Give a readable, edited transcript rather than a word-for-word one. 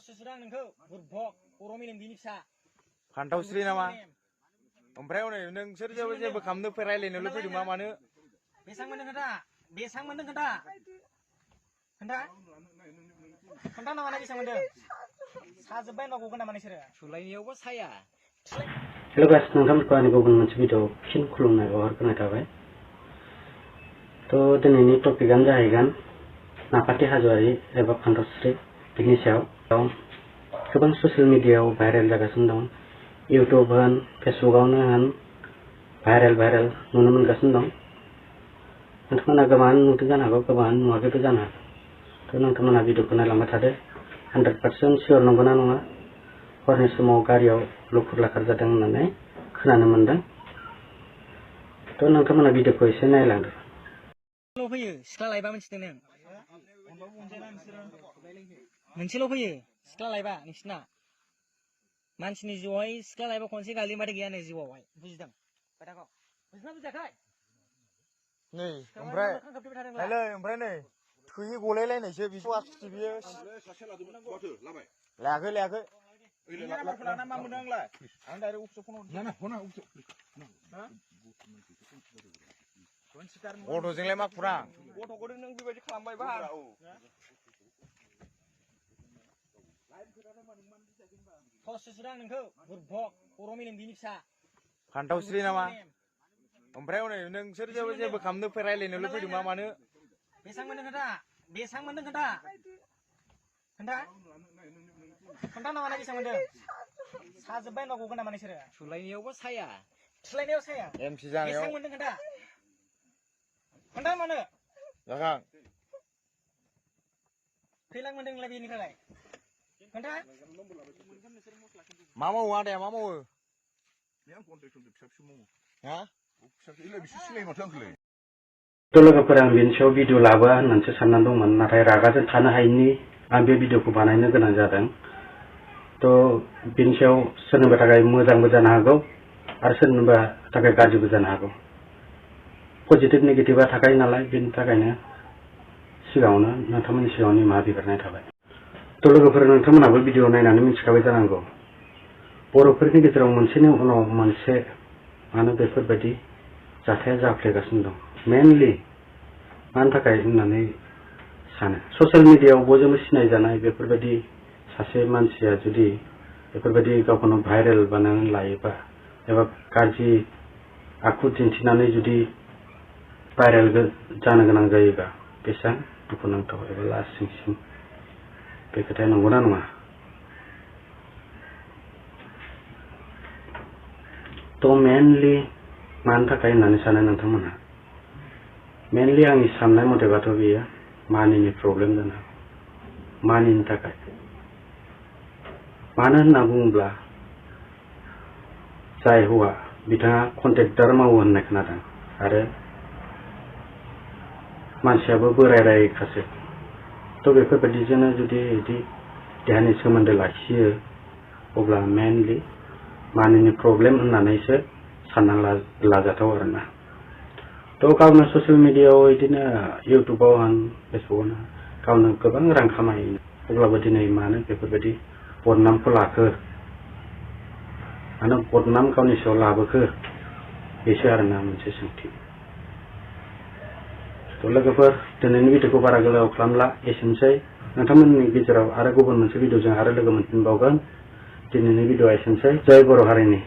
Sesudah nengkau berbok oromin bini sa. Kantau sri nama. Omprai one neng seri jauh jauh bekamnu perai lene lebih rumah mana? Besang mana kata? Besang mana kata? Kata? Kata nama lagi sama dia. Sajebai nak guna mana sih? Sulainya apa saya? Hello guys, nonton ko ani gugun moncse video fin khulumnai hरग्रोनाय थाबाय तो दिनैनि टपिकआनो जाहैगोन नाफाति हाजोआरि एबा फान्थावस्रि बिनि सायाव गोबां ससियेल मिडियायाव भाइरेल जागासिनो दं इउट्यूब होन फेसबुकआवनो होन भाइरेल नुनो मोनगासिनो दं नोंथांमोना गोबां नुदों जानो हागौ गोबां नुवाखैबो जानो हागौ तो नोंथांमोना भिडिअखौ नायलांबाय थादो 100% सियर नंगौना नङा हरनि समाव गारियाव लुखुर लाखार जादों होननानै खोनानो मोनदों तो नोंथांमोना भिडिअखौ एसे नायलांदो फैयो सिख्ला लायबा मोनथिदों नों मोनसेल' फैयो सिख्ला लायबा नोंसिना मानसिनि जिउआवहाय सिख्ला लायबा खनसे गालिमाथाय गैया नै जिउआवहाय बुजिदों खोथाखौ बुजिना बुजियाखै नै ओमफ्राय हेलै ओमफ्राय नै थुयै गलायलायनायसो बिसौ आसुथि बियो लायाखै लाना मा मोनो आंलाय आं डाइरेक्ट अफिसाव फन हरना गथ'जोंलाय मा खुरां गथ'खौ नों बेबायदि खालामबाय बा sesudah nengkau berbok oromin bini sa. Kantau sri nama. Omprai one neng seri jauh jauh bekamnu perai lene lebih rumah mana? Besang mana kata? Besang mana kata? Kata? Kata nama lagi sama dia. Sajebai nak guna mana sih? Sulainya apa saya? Sulainya saya. MC jangan ya. Besang mana kata? Kata mana? Jangan. Hilang mana lebih ini kalai? Kata? Mama ada ya mama. Hah? तो लोगोफोर आं बेनि सायाव video लाबोआ होननानैसो साननानै दंमोन नाथाय रागाजों थानो हायैनि आं बे भिडिअखौ बानायनो गोनां जादों तो बेनि सायाव सोरनिबा थाखाय मोजांबो जानो हागौ आरो सोरनिबा थाखाय गाज्रिबो जानो हागौ पजिटिभ नेगेटिभआ थाखायो नालाय बेनि थाखायनो सिगाङावनो नोंथांमोननि सिगाङाव निमाहा बिग्रोनाय थाबाय तो लोगोफोर नोंथांमोनाबो भिडिअ नायनानै मिथिखाबाय जानांगौ बर'फोरनि गेजेराव मोनसेनि उनाव मोनसे मानो बेफोरबायदि जाथाया जाफ्लेगासिनो दं मेनलि मानि थाखाय होननानै सानो ससियेल मिडियायाव बयजोंबो सिनायजानाय बेफोरबायदि सासे मानसिया जुदि बेफोरबायदि गावखौनो भाइरेल बानायनानै लायोबा एबा गाज्रि आखु दिन्थिनानै जुदि भाइरेल जानो गोनां जायोबा बेसेबां दुखुनांथाव एबा लासिंसिं बे खोथाया नंगौना नङा तो मेनलि मानि थाखाय होननानै सानो नोंथांमोनहा मेनलि आंनि साननाय मथेबाथ' बेयो मानिनि प्रब्लेम जानो हागौ मानिनि थाखाय मानो होनना बुङोब्ला जाय हौवा बिथाङा कन्ट्रेक्टर मावो होननाय खोनादों आरो मानसियाबो बोरायखासो तो बेफोरबायदिजोंनो जुदि बिदि देहानि सोमोन्दो लाखियो अब्ला मेनलि मानिनि प्रब्लेम होननानैसो सानना लाजाथाव आरोना तो गावनो ससियेल मिडियायाव बिदिनो इउट्यूबाव होन फेसबुकआवनो गावनो गोबां रां खामायो अब्लाबो दिनै मानो बेफोरबायदि बदनामखौ लाखो मानो बदनाम गावनि सायाव लाबोखो बेसो आरोना मोनसे सोंथि तो लोगोफोर दिनैनि भिडिअखौ बारा गोलाव खालामला एसेनोसै नोंथांमोननि गेजेराव आरो गुबुन मोनसे भिडिअजों आरो लोगो मोनफिनबावगोन दिनैनि भिडिअआ एसेनोसै जय बर' हारिनि